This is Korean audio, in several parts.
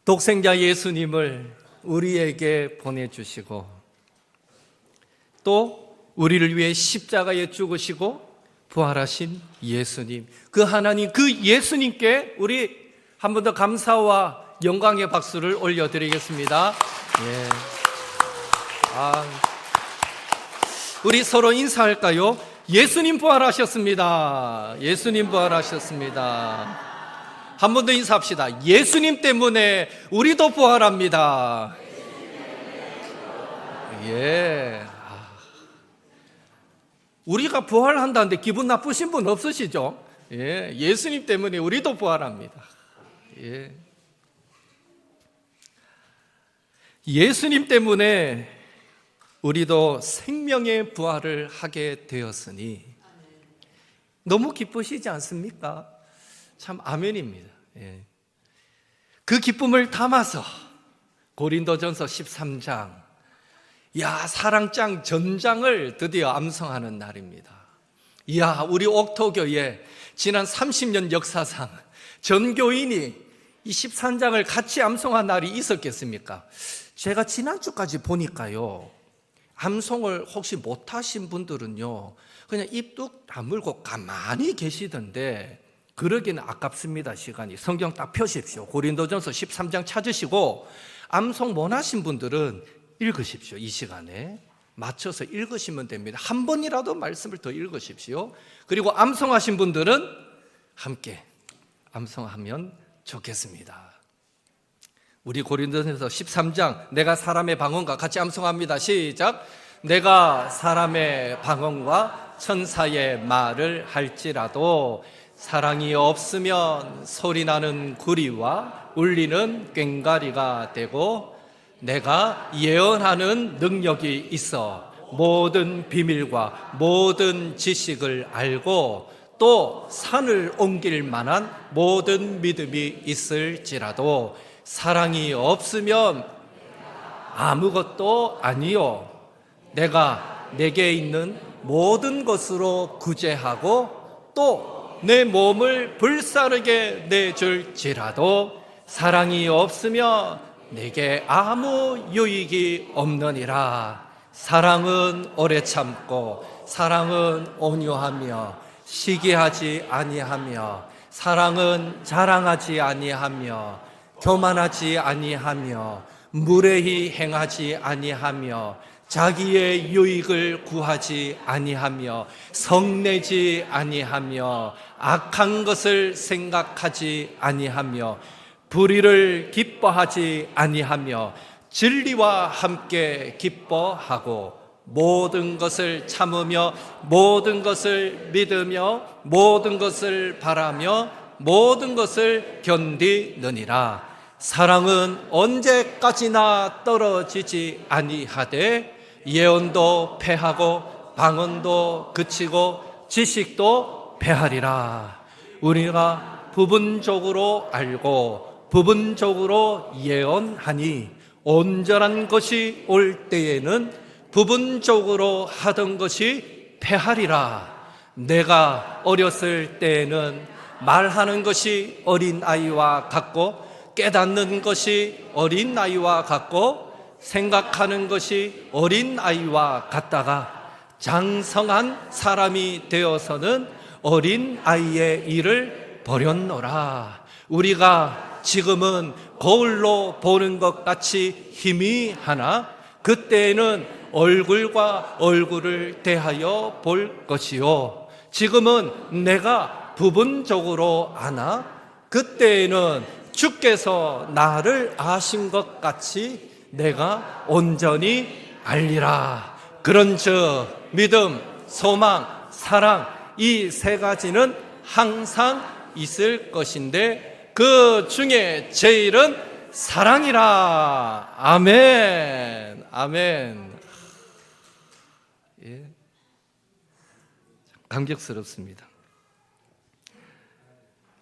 독생자 예수님을 우리에게 보내주시고 또 우리를 위해 십자가에 죽으시고 부활하신 예수님, 그 하나님, 그 예수님께 우리 한 번 더 감사와 영광의 박수를 올려드리겠습니다. 예. 우리 서로 인사할까요? 예수님 부활하셨습니다. 예수님 부활하셨습니다. 한 번 더 인사합시다. 예수님 때문에 우리도 부활합니다. 예. 우리가 부활한다는데 기분 나쁘신 분 없으시죠? 예. 예수님 때문에 우리도 부활합니다. 예. 예수님 때문에 우리도 생명의 부활을 하게 되었으니 너무 기쁘시지 않습니까? 참 아멘입니다. 예. 그 기쁨을 담아서 고린도전서 13장, 사랑장 전장을 드디어 암송하는 날입니다. 우리 옥토교회 지난 30년 역사상 전교인이 이 13장을 같이 암송한 날이 있었겠습니까? 제가 지난주까지 보니까요, 암송을 혹시 못하신 분들은요 그냥 입 뚝 다물고 가만히 계시던데, 그러기는 아깝습니다. 시간이. 성경 딱 펴십시오. 고린도전서 13장 찾으시고 암송 못하신 분들은 읽으십시오. 이 시간에 맞춰서 읽으시면 됩니다. 한 번이라도 말씀을 더 읽으십시오. 그리고 암송하신 분들은 함께 암송하면 좋겠습니다. 우리 고린도전서 13장, 내가 사람의 방언과 같이 암송합니다. 시작. 내가 사람의 방언과 천사의 말을 할지라도 사랑이 없으면 소리나는 구리와 울리는 꽹과리가 되고, 내가 예언하는 능력이 있어 모든 비밀과 모든 지식을 알고 또 산을 옮길 만한 모든 믿음이 있을지라도 사랑이 없으면 아무것도 아니요, 내가 내게 있는 모든 것으로 구제하고 또 내 몸을 불사르게 내줄지라도 사랑이 없으면 내게 아무 유익이 없느니라. 사랑은 오래 참고 사랑은 온유하며 시기하지 아니하며 사랑은 자랑하지 아니하며 교만하지 아니하며 무례히 행하지 아니하며 자기의 유익을 구하지 아니하며 성내지 아니하며 악한 것을 생각하지 아니하며 불의를 기뻐하지 아니하며 진리와 함께 기뻐하고 모든 것을 참으며 모든 것을 믿으며 모든 것을 바라며 모든 것을 견디느니라. 사랑은 언제까지나 떨어지지 아니하되 예언도 패하고 방언도 그치고 지식도 패하리라. 우리가 부분적으로 알고 부분적으로 예언하니 온전한 것이 올 때에는 부분적으로 하던 것이 패하리라. 내가 어렸을 때에는 말하는 것이 어린아이와 같고 깨닫는 것이 어린아이와 같고 생각하는 것이 어린아이와 같다가 장성한 사람이 되어서는 어린아이의 일을 버렸노라. 우리가 지금은 거울로 보는 것 같이 희미하나 그때에는 얼굴과 얼굴을 대하여 볼 것이요, 지금은 내가 부분적으로 아나 그때에는 주께서 나를 아신 것 같이 내가 온전히 알리라. 그런즉 믿음, 소망, 사랑, 이 세 가지는 항상 있을 것인데 그 중에 제일은 사랑이라. 아멘. 아멘. 예. 감격스럽습니다.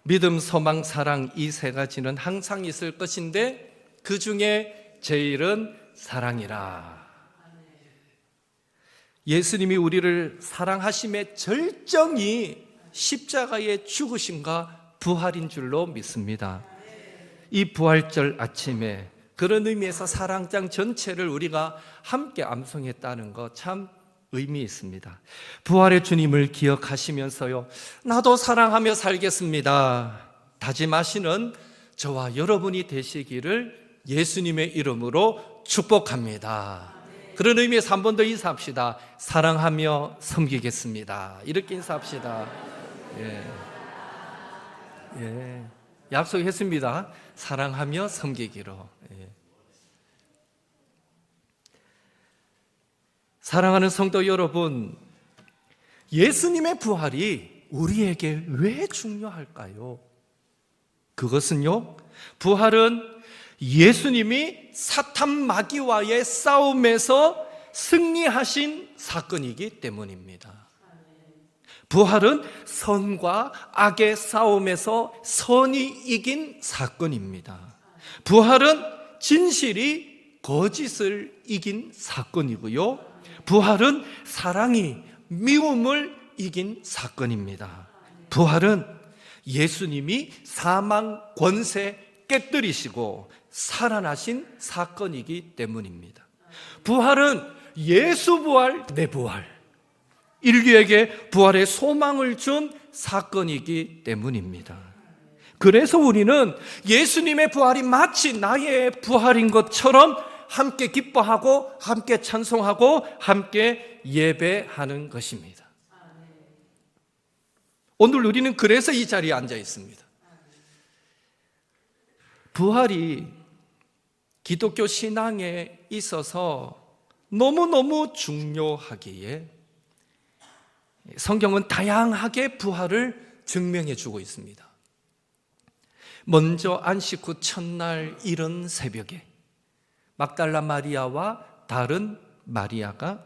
믿음, 소망, 사랑, 이 세 가지는 항상 있을 것인데 그 중에 제일은 사랑이라. 예수님이 우리를 사랑하심의 절정이 십자가의 죽으심과 부활인 줄로 믿습니다. 이 부활절 아침에 그런 의미에서 사랑장 전체를 우리가 함께 암송했다는 거 참 의미 있습니다. 부활의 주님을 기억하시면서요, 나도 사랑하며 살겠습니다 다짐하시는 저와 여러분이 되시기를 예수님의 이름으로 축복합니다. 그런 의미에서 한 번 더 인사합시다. 사랑하며 섬기겠습니다. 이렇게 인사합시다. 예. 약속했습니다. 사랑하며 섬기기로. 예. 사랑하는 성도 여러분, 예수님의 부활이 우리에게 왜 중요할까요? 그것은요, 부활은 예수님이 사탄 마귀와의 싸움에서 승리하신 사건이기 때문입니다. 부활은 선과 악의 싸움에서 선이 이긴 사건입니다. 부활은 진실이 거짓을 이긴 사건이고요, 부활은 사랑이 미움을 이긴 사건입니다. 부활은 예수님이 사망 권세 깨뜨리시고 살아나신 사건이기 때문입니다. 부활은 예수 부활, 내 부활, 인류에게 부활의 소망을 준 사건이기 때문입니다. 그래서 우리는 예수님의 부활이 마치 나의 부활인 것처럼 함께 기뻐하고 함께 찬송하고 함께 예배하는 것입니다. 오늘 우리는 그래서 이 자리에 앉아 있습니다. 부활이 기독교 신앙에 있어서 너무너무 중요하기에 성경은 다양하게 부활을 증명해 주고 있습니다. 먼저 안식 후 첫날 이른 새벽에 막달라 마리아와 다른 마리아가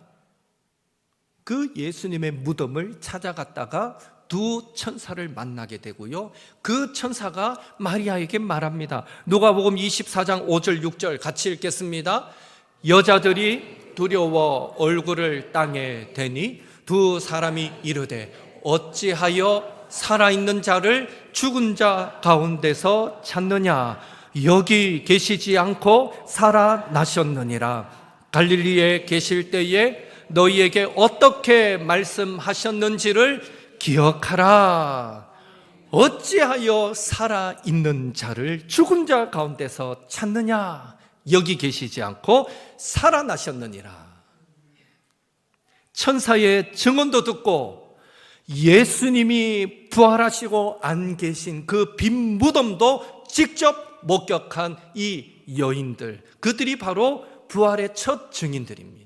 그 예수님의 무덤을 찾아갔다가 두 천사를 만나게 되고요, 그 천사가 마리아에게 말합니다. 누가복음 24장 5절 6절 같이 읽겠습니다. 여자들이 두려워 얼굴을 땅에 대니 두 사람이 이르되 어찌하여 살아있는 자를 죽은 자 가운데서 찾느냐, 여기 계시지 않고 살아나셨느니라. 갈릴리에 계실 때에 너희에게 어떻게 말씀하셨는지를 기억하라. 어찌하여 살아있는 자를 죽은 자 가운데서 찾느냐, 여기 계시지 않고 살아나셨느니라. 천사의 증언도 듣고 예수님이 부활하시고 안 계신 그 빈 무덤도 직접 목격한 이 여인들, 그들이 바로 부활의 첫 증인들입니다.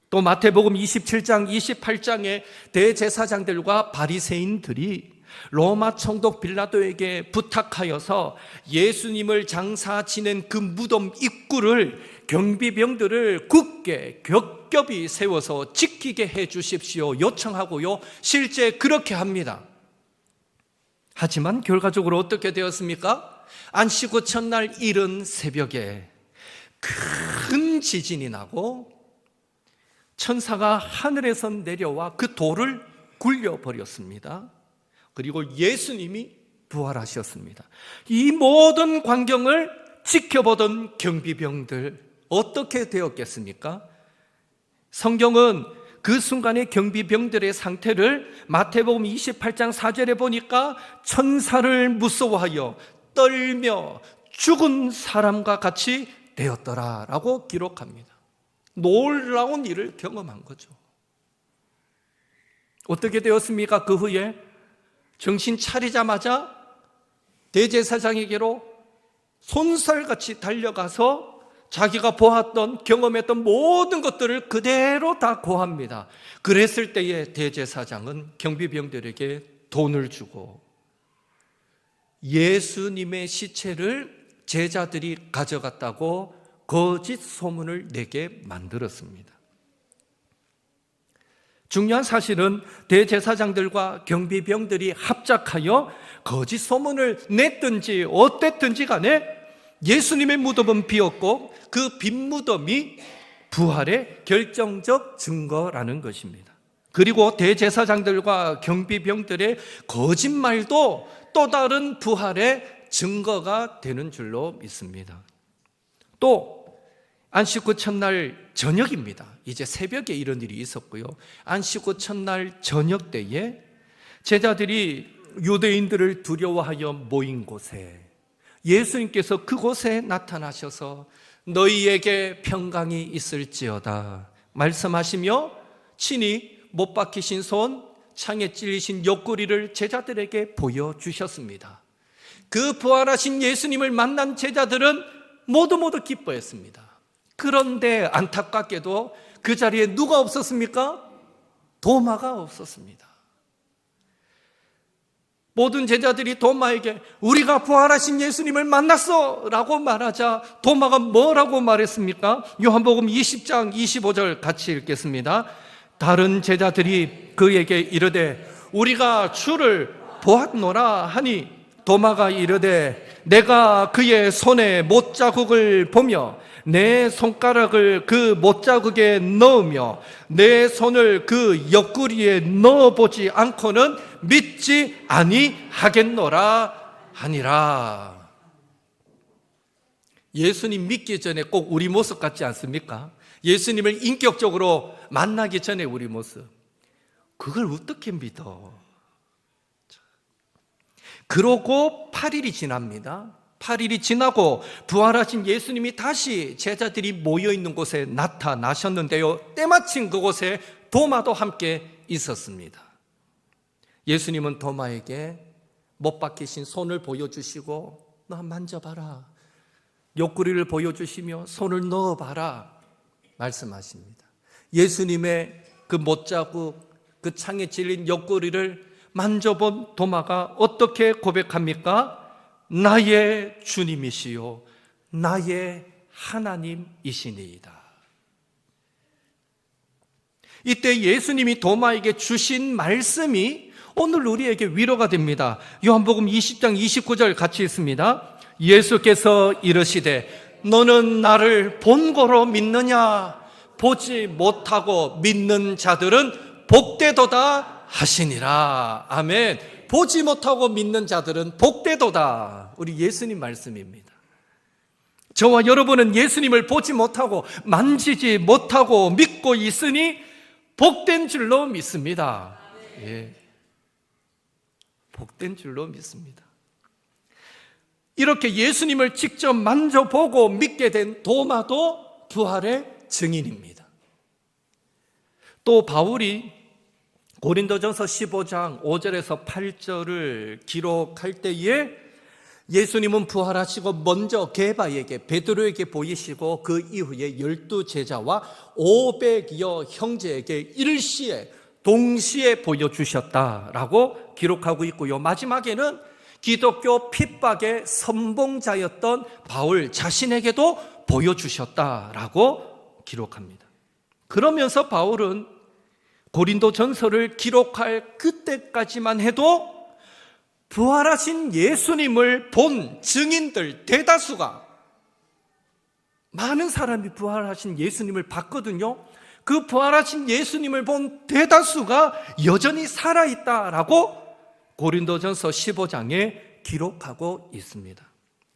또 마태복음 27장 28장에 대제사장들과 바리새인들이 로마 총독 빌라도에게 부탁하여서 예수님을 장사 지낸 그 무덤 입구를 경비병들을 굳게 겹겹이 세워서 지키게 해 주십시오 요청하고요, 실제 그렇게 합니다. 하지만 결과적으로 어떻게 되었습니까? 안식 후 첫날 이른 새벽에 큰 지진이 나고 천사가 하늘에서 내려와 그 돌을 굴려버렸습니다. 그리고 예수님이 부활하셨습니다. 이 모든 광경을 지켜보던 경비병들 어떻게 되었겠습니까? 성경은 그 순간의 경비병들의 상태를 마태복음 28장 4절에 보니까 천사를 무서워하여 떨며 죽은 사람과 같이 되었더라라고 기록합니다. 놀라운 일을 경험한 거죠. 어떻게 되었습니까? 그 후에 정신 차리자마자 대제사장에게로 손살같이 달려가서 자기가 보았던 경험했던 모든 것들을 그대로 다 고합니다. 그랬을 때에 대제사장은 경비병들에게 돈을 주고 예수님의 시체를 제자들이 가져갔다고 거짓 소문을 내게 만들었습니다. 중요한 사실은 대제사장들과 경비병들이 합작하여 거짓 소문을 냈든지 어땠든지 간에 예수님의 무덤은 비었고 그 빈 무덤이 부활의 결정적 증거라는 것입니다. 그리고 대제사장들과 경비병들의 거짓말도 또 다른 부활의 증거가 되는 줄로 믿습니다. 또 안식 후 첫날 저녁입니다. 이제 새벽에 이런 일이 있었고요. 안식 후 첫날 저녁 때에 제자들이 유대인들을 두려워하여 모인 곳에 예수님께서 그곳에 나타나셔서 너희에게 평강이 있을지어다 말씀하시며 친히 못 박히신 손, 창에 찔리신 옆구리를 제자들에게 보여주셨습니다. 그 부활하신 예수님을 만난 제자들은 모두 기뻐했습니다. 그런데 안타깝게도 그 자리에 누가 없었습니까? 도마가 없었습니다. 모든 제자들이 도마에게 우리가 부활하신 예수님을 만났어 라고 말하자 도마가 뭐라고 말했습니까? 요한복음 20장 25절 같이 읽겠습니다. 다른 제자들이 그에게 이르되 우리가 주를 보았노라 하니 도마가 이르되 내가 그의 손에 못자국을 보며 내 손가락을 그 못자국에 넣으며 내 손을 그 옆구리에 넣어보지 않고는 믿지 아니하겠노라 하니라. 예수님 믿기 전에 꼭 우리 모습 같지 않습니까? 예수님을 인격적으로 만나기 전에 우리 모습, 그걸 어떻게 믿어? 그러고 8일이 지납니다. 8일이 지나고 부활하신 예수님이 다시 제자들이 모여있는 곳에 나타나셨는데요, 때마침 그곳에 도마도 함께 있었습니다. 예수님은 도마에게 못 박히신 손을 보여주시고 너 만져봐라, 옆구리를 보여주시며 손을 넣어봐라 말씀하십니다. 예수님의 그 못자국, 그 창에 찔린 옆구리를 만져본 도마가 어떻게 고백합니까? 나의 주님이시요 나의 하나님이시니이다. 이때 예수님이 도마에게 주신 말씀이 오늘 우리에게 위로가 됩니다. 요한복음 20장 29절 같이 읽습니다. 예수께서 이르시되 너는 나를 본고로 믿느냐? 보지 못하고 믿는 자들은 복되도다 하시니라. 아멘. 보지 못하고 믿는 자들은 복되도다. 우리 예수님 말씀입니다. 저와 여러분은 예수님을 보지 못하고 만지지 못하고 믿고 있으니 복된 줄로 믿습니다. 예. 복된 줄로 믿습니다. 이렇게 예수님을 직접 만져보고 믿게 된 도마도 부활의 증인입니다. 또 바울이 고린도전서 15장 5절에서 8절을 기록할 때에 예수님은 부활하시고 먼저 게바에게, 베드로에게 보이시고 그 이후에 12제자와 500여 형제에게 일시에 동시에 보여주셨다라고 기록하고 있고요. 마지막에는 기독교 핍박의 선봉자였던 바울 자신에게도 보여주셨다라고 기록합니다. 그러면서 바울은 고린도전서를 기록할 그때까지만 해도 부활하신 예수님을 본 증인들 대다수가, 많은 사람이 부활하신 예수님을 봤거든요. 그 부활하신 예수님을 본 대다수가 여전히 살아있다라고 고린도전서 15장에 기록하고 있습니다.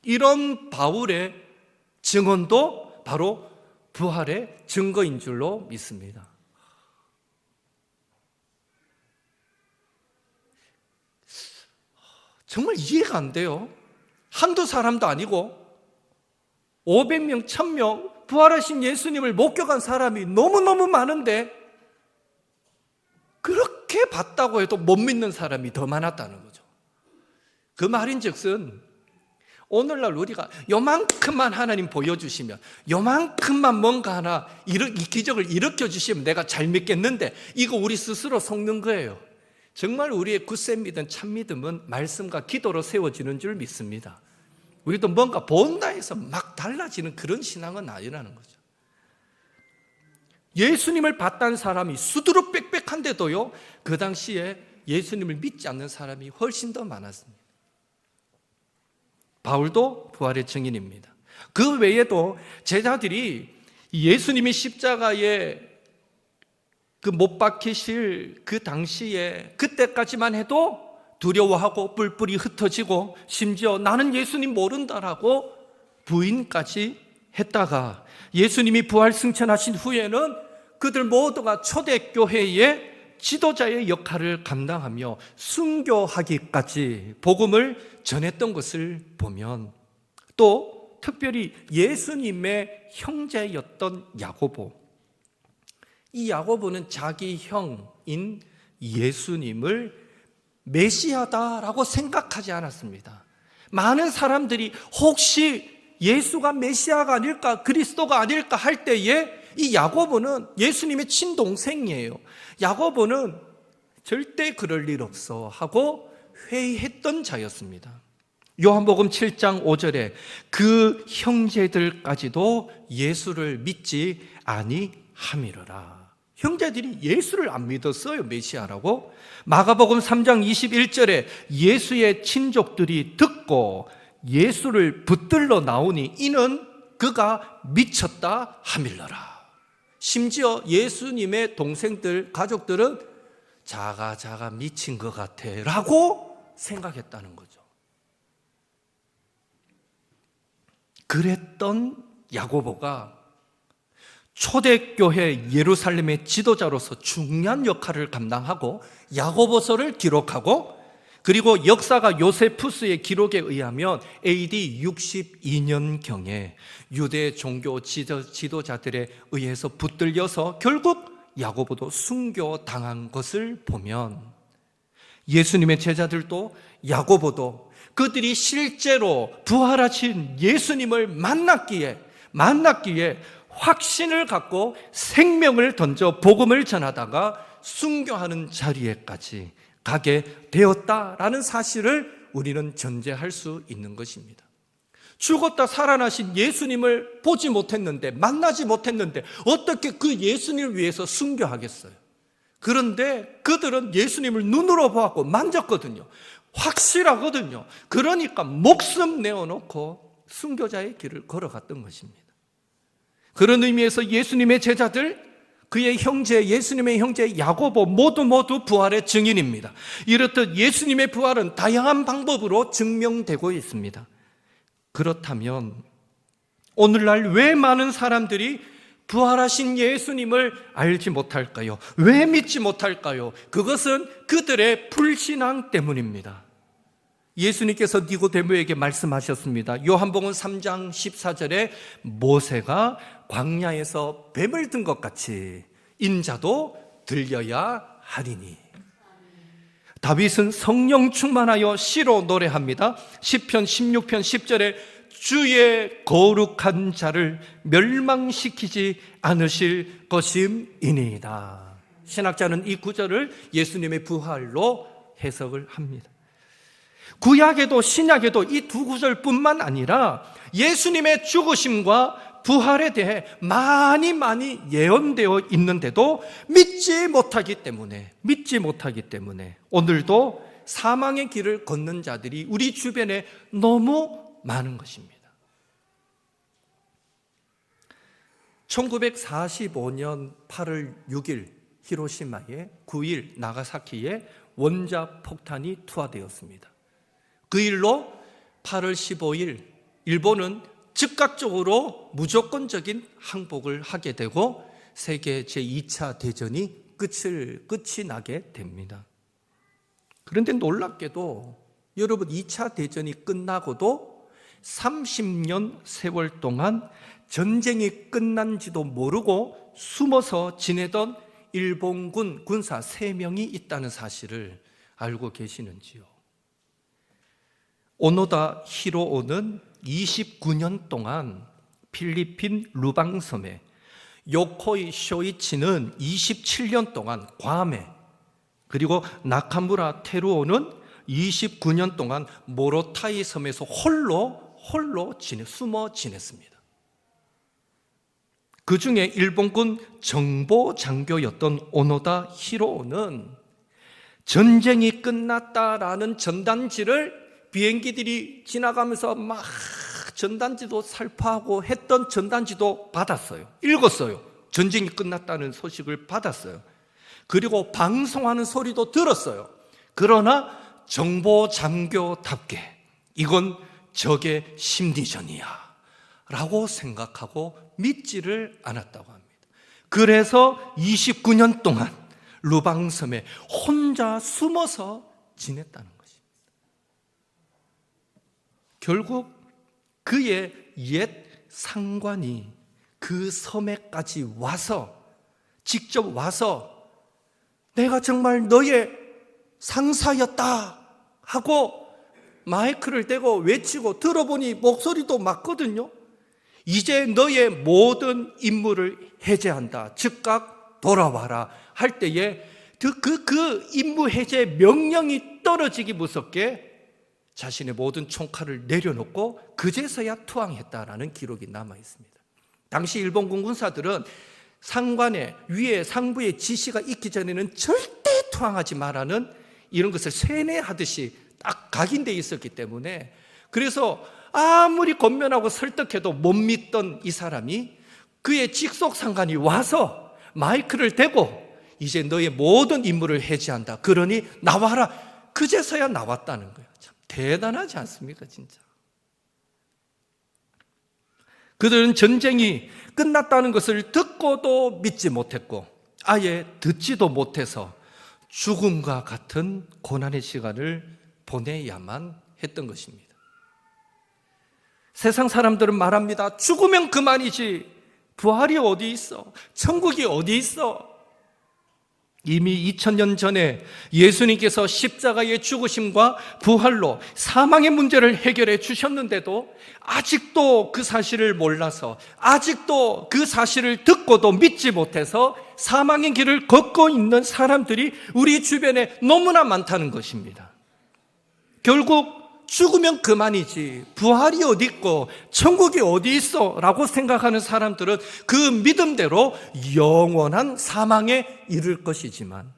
이런 바울의 증언도 바로 부활의 증거인 줄로 믿습니다. 정말 이해가 안 돼요. 한두 사람도 아니고 500명, 1000명 부활하신 예수님을 목격한 사람이 너무너무 많은데 그렇게 봤다고 해도 못 믿는 사람이 더 많았다는 거죠. 그 말인즉슨 오늘날 우리가 요만큼만 하나님 보여주시면, 요만큼만 뭔가 하나 이 기적을 일으켜주시면 내가 잘 믿겠는데, 이거 우리 스스로 속는 거예요. 정말 우리의 굳센 믿음, 참 믿음은 말씀과 기도로 세워지는 줄 믿습니다. 우리도 뭔가 본다 해서 막 달라지는 그런 신앙은 아니라는 거죠. 예수님을 봤다는 사람이 수두룩 빽빽한데도요, 그 당시에 예수님을 믿지 않는 사람이 훨씬 더 많았습니다. 바울도 부활의 증인입니다. 그 외에도 제자들이 예수님이 십자가에 그 못 박히실 그 당시에, 그때까지만 해도 두려워하고 뿔뿔이 흩어지고 심지어 나는 예수님 모른다라고 부인까지 했다가 예수님이 부활 승천하신 후에는 그들 모두가 초대교회의 지도자의 역할을 감당하며 순교하기까지 복음을 전했던 것을 보면, 또 특별히 예수님의 형제였던 야고보, 이 야고보는 자기 형인 예수님을 메시아다라고 생각하지 않았습니다. 많은 사람들이 혹시 예수가 메시아가 아닐까, 그리스도가 아닐까 할 때에 이 야고보는 예수님의 친동생이에요. 야고보는 절대 그럴 일 없어 하고 회의했던 자였습니다. 요한복음 7장 5절에 그 형제들까지도 예수를 믿지 아니함이로라. 형제들이 예수를 안 믿었어요, 메시아라고. 마가복음 3장 21절에 예수의 친족들이 듣고 예수를 붙들러 나오니 이는 그가 미쳤다 하밀러라. 심지어 예수님의 동생들, 가족들은 자가 미친 것 같아 라고 생각했다는 거죠. 그랬던 야고보가 초대교회 예루살렘의 지도자로서 중요한 역할을 감당하고 야고보서를 기록하고, 그리고 역사가 요세푸스의 기록에 의하면 AD 62년경에 유대 종교 지도자들에 의해서 붙들려서 결국 야고보도 순교당한 것을 보면, 예수님의 제자들도 야고보도 그들이 실제로 부활하신 예수님을 만났기에 확신을 갖고 생명을 던져 복음을 전하다가 순교하는 자리에까지 가게 되었다라는 사실을 우리는 전제할 수 있는 것입니다. 죽었다 살아나신 예수님을 보지 못했는데, 만나지 못했는데 어떻게 그 예수님을 위해서 순교하겠어요? 그런데 그들은 예수님을 눈으로 보았고 만졌거든요. 확실하거든요. 그러니까 목숨 내어놓고 순교자의 길을 걸어갔던 것입니다. 그런 의미에서 예수님의 제자들, 그의 형제, 예수님의 형제 야고보 모두 부활의 증인입니다. 이렇듯 예수님의 부활은 다양한 방법으로 증명되고 있습니다. 그렇다면 오늘날 왜 많은 사람들이 부활하신 예수님을 알지 못할까요? 왜 믿지 못할까요? 그것은 그들의 불신앙 때문입니다. 예수님께서 니고데모에게 말씀하셨습니다. 요한복음 3장 14절에 모세가 광야에서 뱀을 든 것 같이 인자도 들려야 하리니. 다윗은 성령 충만하여 시로 노래합니다. 시편 16편 10절에 주의 거룩한 자를 멸망시키지 않으실 것임이니이다. 신학자는 이 구절을 예수님의 부활로 해석을 합니다. 구약에도 신약에도 이 두 구절뿐만 아니라 예수님의 죽으심과 부활에 대해 많이 예언되어 있는데도 믿지 못하기 때문에 오늘도 사망의 길을 걷는 자들이 우리 주변에 너무 많은 것입니다. 1945년 8월 6일 히로시마에 9일 나가사키에 원자 폭탄이 투하되었습니다. 그 일로 8월 15일 일본은 즉각적으로 무조건적인 항복을 하게 되고 세계 제2차 대전이 끝이 나게 됩니다. 그런데 놀랍게도 여러분, 2차 대전이 끝나고도 30년 세월 동안 전쟁이 끝난지도 모르고 숨어서 지내던 일본군 군사 3명이 있다는 사실을 알고 계시는지요? 오노다 히로오는 29년 동안 필리핀 루방섬에, 요코이 쇼이치는 27년 동안 괌에, 그리고 나카무라 테루오는 29년 동안 모로타이 섬에서 홀로 숨어 지냈습니다. 그 중에 일본군 정보 장교였던 오노다 히로오는 전쟁이 끝났다라는 전단지를 비행기들이 지나가면서 막 전단지도 살포하고 했던 전단지도 받았어요. 읽었어요. 전쟁이 끝났다는 소식을 받았어요. 그리고 방송하는 소리도 들었어요. 그러나 정보 장교답게 이건 적의 심리전이야 라고 생각하고 믿지를 않았다고 합니다. 그래서 29년 동안 루방섬에 혼자 숨어서 지냈다는 것입니다. 결국 그의 옛 상관이 그 섬에까지 와서 직접 와서 내가 정말 너의 상사였다 하고 마이크를 대고 외치고 들어보니 목소리도 맞거든요. 이제 너의 모든 임무를 해제한다. 즉각 돌아와라 할 때에 그 임무 해제 명령이 떨어지기 무섭게 자신의 모든 총칼을 내려놓고 그제서야 투항했다라는 기록이 남아 있습니다. 당시 일본 군사들은 상관의 위에 상부의 지시가 있기 전에는 절대 투항하지 말라는 이런 것을 세뇌하듯이 딱 각인되어 있었기 때문에 그래서 아무리 권면하고 설득해도 못 믿던 이 사람이 그의 직속 상관이 와서 마이크를 대고 이제 너의 모든 임무를 해제한다. 그러니 나와라. 그제서야 나왔다는 거예요. 참 대단하지 않습니까, 진짜? 그들은 전쟁이 끝났다는 것을 듣고도 믿지 못했고 아예 듣지도 못해서 죽음과 같은 고난의 시간을 보내야만 했던 것입니다. 세상 사람들은 말합니다. 죽으면 그만이지 부활이 어디 있어? 천국이 어디 있어? 이미 2000년 전에 예수님께서 십자가의 죽으심과 부활로 사망의 문제를 해결해 주셨는데도 아직도 그 사실을 몰라서 아직도 그 사실을 듣고도 믿지 못해서 사망의 길을 걷고 있는 사람들이 우리 주변에 너무나 많다는 것입니다. 결국 죽으면 그만이지 부활이 어디 있고 천국이 어디 있어 라고 생각하는 사람들은 그 믿음대로 영원한 사망에 이를 것이지만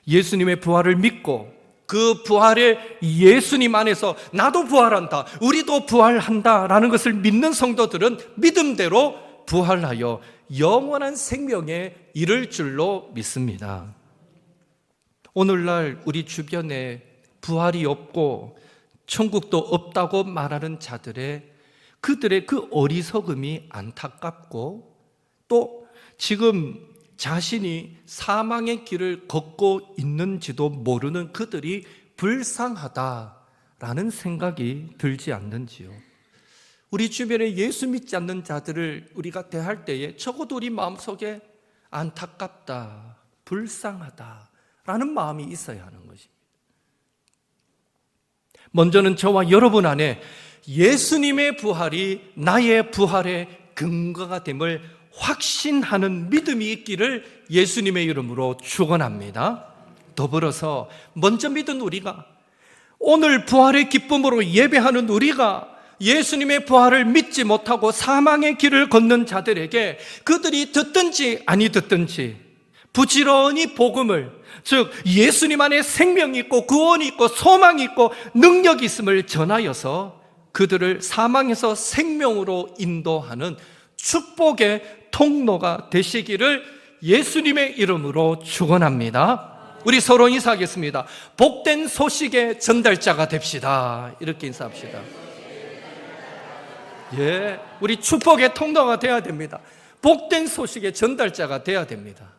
예수님의 부활을 믿고 그 부활의 예수님 안에서 나도 부활한다, 우리도 부활한다 라는 것을 믿는 성도들은 믿음대로 부활하여 영원한 생명에 이를 줄로 믿습니다. 오늘날 우리 주변에 부활이 없고 천국도 없다고 말하는 자들의 그들의 그 어리석음이 안타깝고 또 지금 자신이 사망의 길을 걷고 있는지도 모르는 그들이 불쌍하다라는 생각이 들지 않는지요. 우리 주변에 예수 믿지 않는 자들을 우리가 대할 때에 적어도 우리 마음속에 안타깝다, 불쌍하다라는 마음이 있어야 하는 것입니다. 먼저는 저와 여러분 안에 예수님의 부활이 나의 부활의 근거가 됨을 확신하는 믿음이 있기를 예수님의 이름으로 축원합니다. 더불어서 먼저 믿은 우리가 오늘 부활의 기쁨으로 예배하는 우리가 예수님의 부활을 믿지 못하고 사망의 길을 걷는 자들에게 그들이 듣든지 아니 듣든지 부지런히 복음을, 즉 예수님 안에 생명이 있고 구원이 있고 소망이 있고 능력이 있음을 전하여서 그들을 사망에서 생명으로 인도하는 축복의 통로가 되시기를 예수님의 이름으로 축원합니다. 우리 서로 인사하겠습니다. 복된 소식의 전달자가 됩시다. 이렇게 인사합시다. 예, 우리 축복의 통로가 돼야 됩니다. 복된 소식의 전달자가 돼야 됩니다.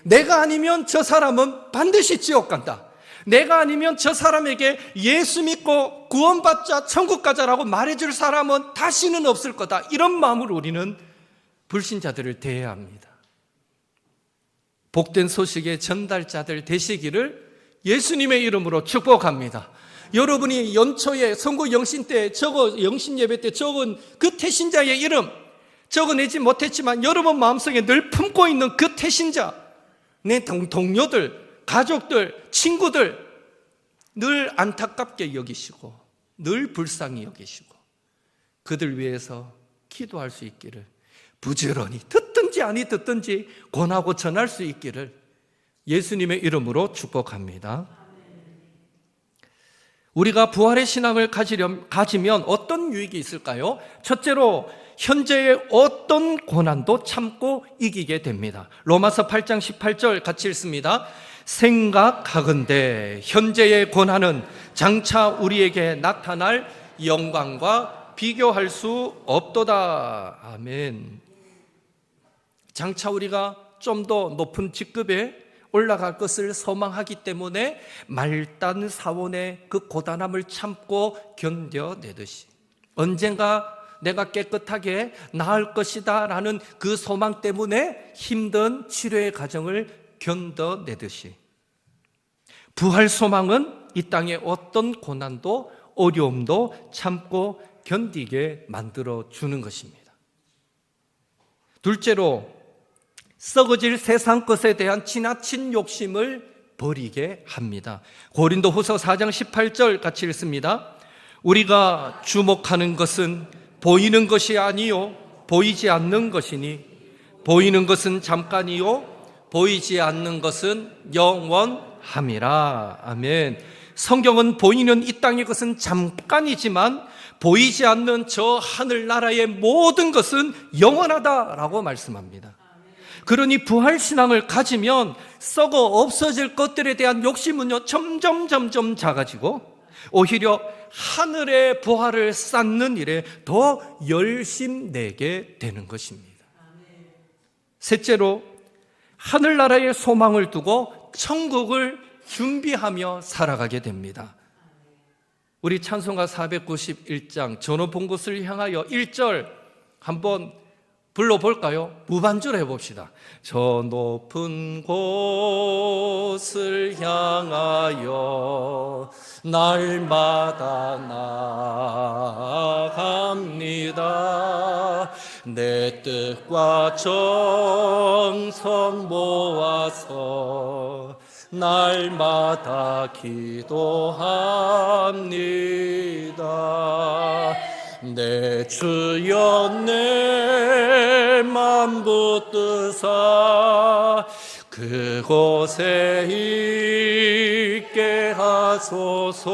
내가 아니면 저 사람은 반드시 지옥 간다. 내가 아니면 저 사람에게 예수 믿고 구원받자 천국 가자라고 말해줄 사람은 다시는 없을 거다. 이런 마음으로 우리는 불신자들을 대해야 합니다. 복된 소식의 전달자들 되시기를 예수님의 이름으로 축복합니다. 여러분이 연초에 선거 영신 때 영신 예배 때 적은 그 태신자의 이름 적어내지 못했지만 여러분 마음속에 늘 품고 있는 그 태신자, 내 동료들, 가족들, 친구들 늘 안타깝게 여기시고 늘 불쌍히 여기시고 그들 위해서 기도할 수 있기를 부지런히 듣든지 아니 듣든지 권하고 전할 수 있기를 예수님의 이름으로 축복합니다. 우리가 부활의 신앙을 가지면 어떤 유익이 있을까요? 첫째로 현재의 어떤 고난도 참고 이기게 됩니다. 로마서 8장 18절 같이 읽습니다. 생각하건대 현재의 고난은 장차 우리에게 나타날 영광과 비교할 수 없도다. 아멘. 장차 우리가 좀 더 높은 직급에 올라갈 것을 소망하기 때문에 말단 사원의 그 고단함을 참고 견뎌내듯이 언젠가 내가 깨끗하게 나을 것이다 라는 그 소망 때문에 힘든 치료의 과정을 견뎌내듯이 부활 소망은 이 땅의 어떤 고난도 어려움도 참고 견디게 만들어주는 것입니다. 둘째로 썩어질 세상 것에 대한 지나친 욕심을 버리게 합니다. 고린도후서 4장 18절 같이 읽습니다. 우리가 주목하는 것은 보이는 것이 아니요 보이지 않는 것이니 보이는 것은 잠깐이요 보이지 않는 것은 영원함이라. 아멘. 성경은 보이는 이 땅의 것은 잠깐이지만 보이지 않는 저 하늘나라의 모든 것은 영원하다라고 말씀합니다. 그러니 부활신앙을 가지면 썩어 없어질 것들에 대한 욕심은요 점점 작아지고 오히려 하늘의 부활을 쌓는 일에 더 열심내게 되는 것입니다. 셋째로 하늘나라의 소망을 두고 천국을 준비하며 살아가게 됩니다. 우리 찬송가 491장 저 높은 곳을 향하여 1절 한번 불러볼까요? 무반주로 해봅시다. 저 높은 곳을 향하여 날마다 나아갑니다. 내 뜻과 정성 모아서 날마다 기도합니다. 내 주여 내 맘 붙드사 그곳에 있게 하소서.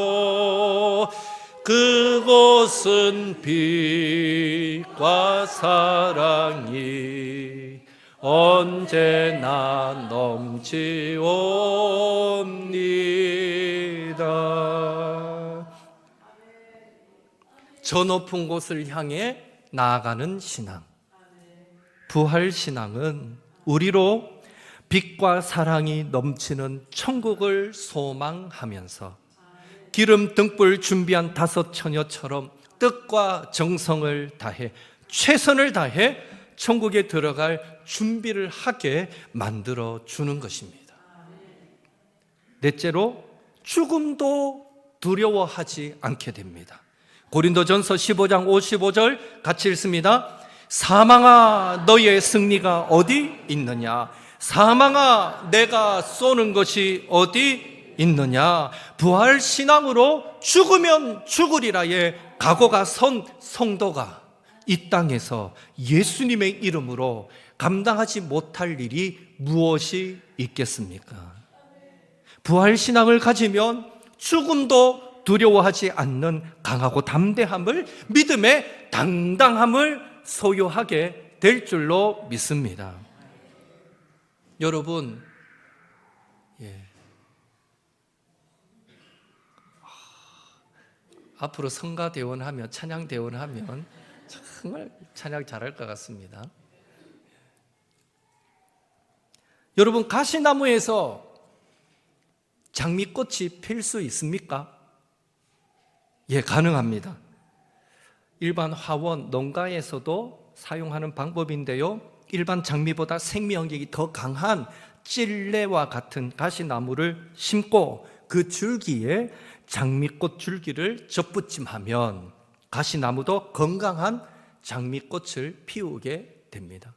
그곳은 빛과 사랑이 언제나 넘치옵니다. 저 높은 곳을 향해 나아가는 신앙, 부활 신앙은 우리로 빛과 사랑이 넘치는 천국을 소망하면서 기름 등불 준비한 다섯 처녀처럼 뜻과 정성을 다해 최선을 다해 천국에 들어갈 준비를 하게 만들어 주는 것입니다. 넷째로 죽음도 두려워하지 않게 됩니다. 고린도전서 15장 55절 같이 읽습니다. 사망아 너의 승리가 어디 있느냐? 사망아 내가 쏘는 것이 어디 있느냐? 부활 신앙으로 죽으면 죽으리라의 각오가 선 성도가 이 땅에서 예수님의 이름으로 감당하지 못할 일이 무엇이 있겠습니까? 부활 신앙을 가지면 죽음도 두려워하지 않는 강하고 담대함을, 믿음의 당당함을 소유하게 될 줄로 믿습니다. 여러분, 앞으로 성가대원하면, 찬양대원하면 정말 찬양 잘할 것 같습니다. 여러분, 가시나무에서 장미꽃이 필 수 있습니까? 예, 가능합니다. 일반 화원, 농가에서도 사용하는 방법인데요, 일반 장미보다 생명력이 더 강한 찔레와 같은 가시나무를 심고 그 줄기에 장미꽃 줄기를 접붙임하면 가시나무도 건강한 장미꽃을 피우게 됩니다.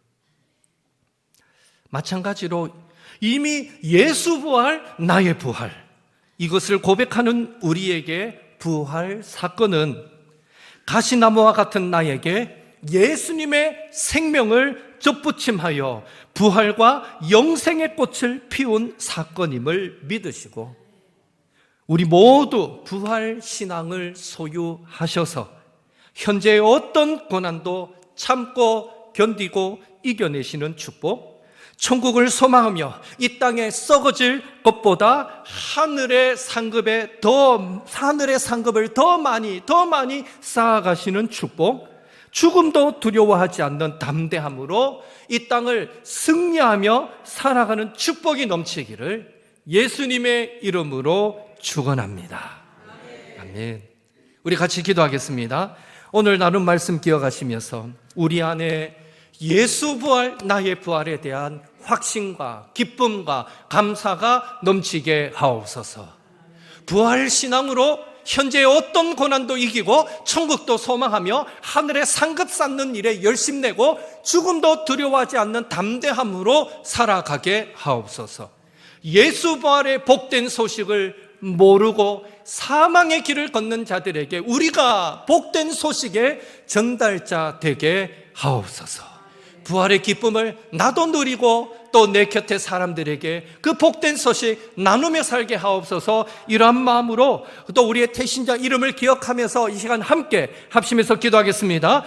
마찬가지로 이미 예수 부활, 나의 부활, 이것을 고백하는 우리에게 부활 사건은 가시나무와 같은 나에게 예수님의 생명을 접붙임하여 부활과 영생의 꽃을 피운 사건임을 믿으시고, 우리 모두 부활 신앙을 소유하셔서 현재의 어떤 고난도 참고 견디고 이겨내시는 축복, 천국을 소망하며 이 땅에 썩어질 것보다 하늘의 상급을 더 많이 쌓아가시는 축복, 죽음도 두려워하지 않는 담대함으로 이 땅을 승리하며 살아가는 축복이 넘치기를 예수님의 이름으로 축원합니다. 아멘. 우리 같이 기도하겠습니다. 오늘 나눈 말씀 기억하시면서 우리 안에 예수 부활, 나의 부활에 대한 확신과 기쁨과 감사가 넘치게 하옵소서. 부활 신앙으로 현재의 어떤 고난도 이기고 천국도 소망하며 하늘의 상급 쌓는 일에 열심 내고 죽음도 두려워하지 않는 담대함으로 살아가게 하옵소서. 예수 부활의 복된 소식을 모르고 사망의 길을 걷는 자들에게 우리가 복된 소식의 전달자 되게 하옵소서. 부활의 기쁨을 나도 누리고 또 내 곁에 사람들에게 그 복된 소식 나누며 살게 하옵소서. 이러한 마음으로 또 우리의 태신자 이름을 기억하면서 이 시간 함께 합심해서 기도하겠습니다.